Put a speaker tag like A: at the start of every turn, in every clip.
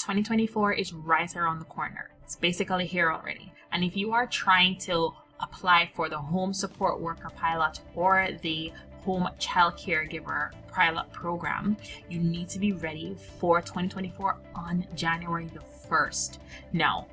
A: 2024 is right around the corner. It's basically here already. And if you are trying to apply for the home support worker pilot or the home child caregiver pilot program, you need to be ready for 2024 on January the 1st. Now,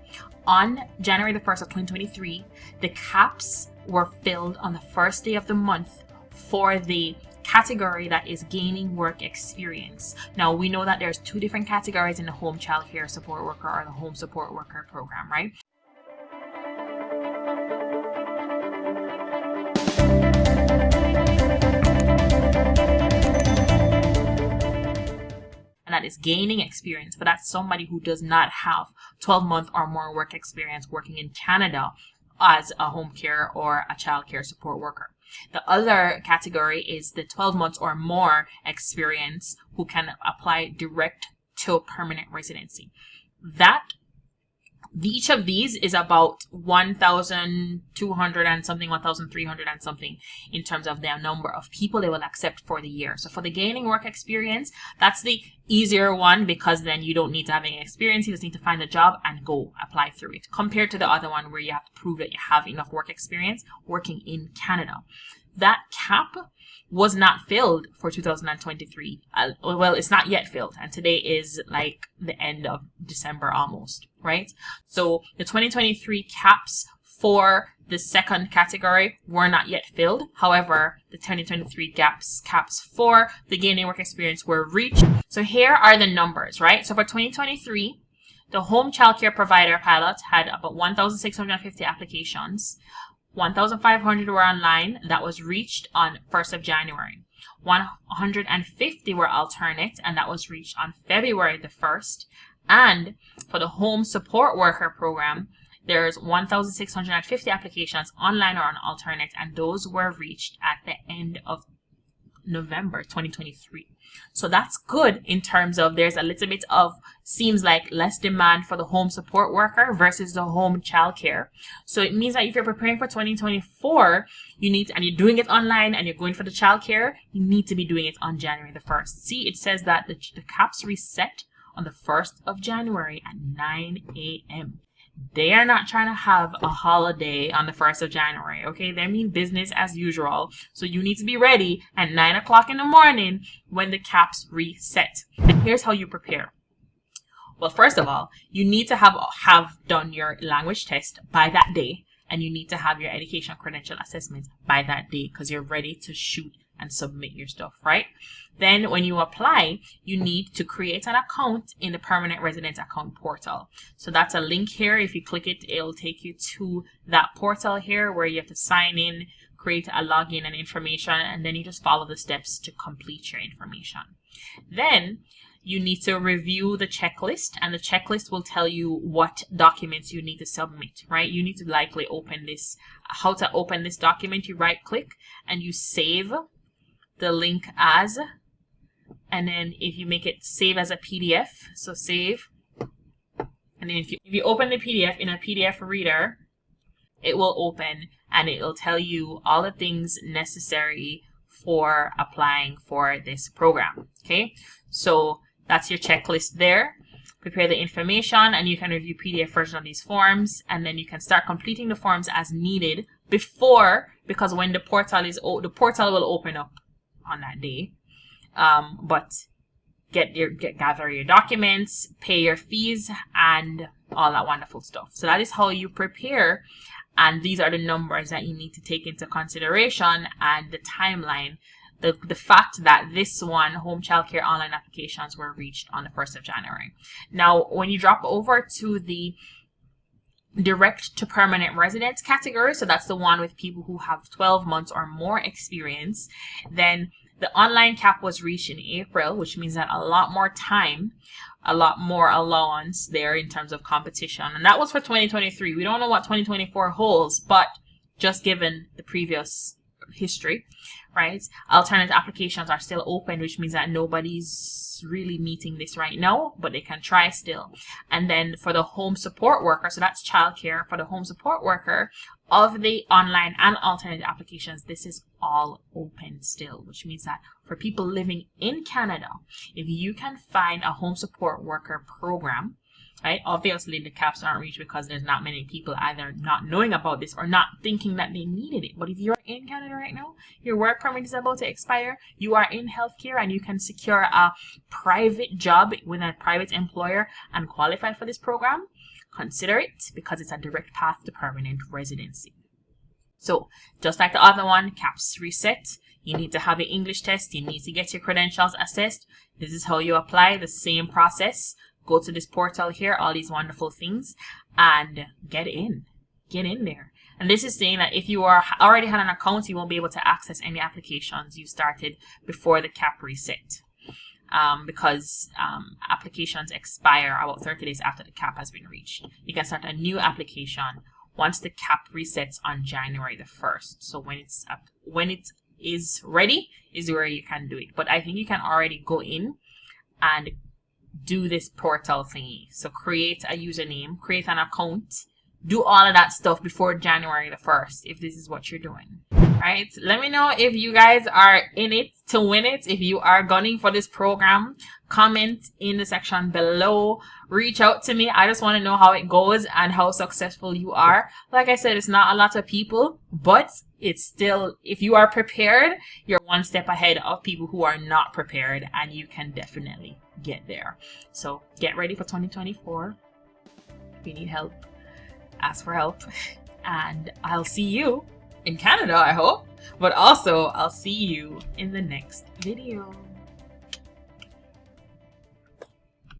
A: on January the 1st of 2023, the caps were filled on the first day of the month for the category that is gaining work experience. Now, we know that there's two different categories in the home child care support worker or the home support worker program, right? And that is gaining experience, but that's somebody who does not have 12-month or more work experience working in Canada as a home care or a child care support worker. The other category is the 12 months or more experience who can apply direct to permanent residency. Each of these is about 1,200 and something, 1,300 and something in terms of their number of people they will accept for the year. So for the gaining work experience, that's the easier one because then you don't need to have any experience. You just need to find a job and go apply through it, compared to the other one where you have to prove that you have enough work experience working in Canada. That cap was not filled for 2023. Well, it's not yet filled, and today is like the end of December almost, right? So the 2023 caps for the second category were not yet filled. However, the 2023 caps for the gaining work experience were reached. So here are the numbers, right? So for 2023, the home childcare provider pilot had about 1,650 applications. 1,500 were online. That was reached on 1st of January. 150 were alternate, and that was reached on February the 1st. And for the home support worker program, there's 1,650 applications online or on alternate, and those were reached at the end of November 2023. So that's good in terms of there's a little bit of, seems like, less demand for the home support worker versus the home childcare. So it means that if you're preparing for 2024, you need to, and you're doing it online and you're going for the childcare, you need to be doing it on January the 1st. See, it says that the caps reset on the 1st of January at 9 a.m. They are not trying to have a holiday on the 1st of January, okay? They mean business as usual. So you need to be ready at 9 o'clock in the morning when the caps reset. And here's how you prepare. Well, first of all, you need to have done your language test by that day, and you need to have your education credential assessment by that day because you're ready to shoot and submit your stuff, right? Then when you apply, you need to create an account in the permanent resident account portal. So that's a link here. If you click it, it'll take you to that portal here where you have to sign in, create a login and information, and then you just follow the steps to complete your information. Then you need to review the checklist, and the checklist will tell you what documents you need to submit, right? You need to likely open this. How to open this document, you right click and you save the link as, and then if you make it save as a PDF, so save, and then if you open the PDF in a PDF reader, it will open and it will tell you all the things necessary for applying for this program. Okay, so that's your checklist there. Prepare the information, and you can review PDF version of these forms, and then you can start completing the forms as needed because when the portal the portal will open up on that day. But gather your documents, pay your fees, and all that wonderful stuff. So that is how you prepare, and these are the numbers that you need to take into consideration, and the timeline. The fact that this one, home childcare online applications, were reached on the 1st of January. Now, when you drop over to the direct to permanent residence category, so that's the one with people who have 12 months or more experience, then the online cap was reached in April, which means that a lot more time, a lot more allowance there in terms of competition. And that was for 2023. We don't know what 2024 holds, but just given the previous history, right? Alternate applications are still open, which means that nobody's really meeting this right now, but they can try still. And then for the home support worker, so that's childcare, for the home support worker, of the online and alternate applications, this is all open still, which means that for people living in Canada, if you can find a home support worker program, right? Obviously, the caps aren't reached because there's not many people either not knowing about this or not thinking that they needed it. But if you're in Canada right now, your work permit is about to expire, you are in healthcare, and you can secure a private job with a private employer and qualify for this program, consider it, because it's a direct path to permanent residency. So just like the other one, caps reset. You need to have an English test. You need to get your credentials assessed. This is how you apply, the same process. Go to this portal here, all these wonderful things, and get in there. And this is saying that if you already had an account, you won't be able to access any applications you started before the cap reset, because applications expire about 30 days after the cap has been reached. You can start a new application once the cap resets on January the 1st. So when it is ready is where you can do it. But I think you can already go in and do this portal thingy. So create a username, create an account, do all of that stuff before January the 1st if this is what you're doing. Right? Let me know if you guys are in it to win it. If you are gunning for this program, comment in the section below. Reach out to me. I just want to know how it goes and how successful you are. Like I said, it's not a lot of people, but it's still, if you are prepared, you're one step ahead of people who are not prepared, and you can definitely get there. So get ready for 2024. If you need help, ask for help. And I'll see you in Canada, I hope. But also, I'll see you in the next video.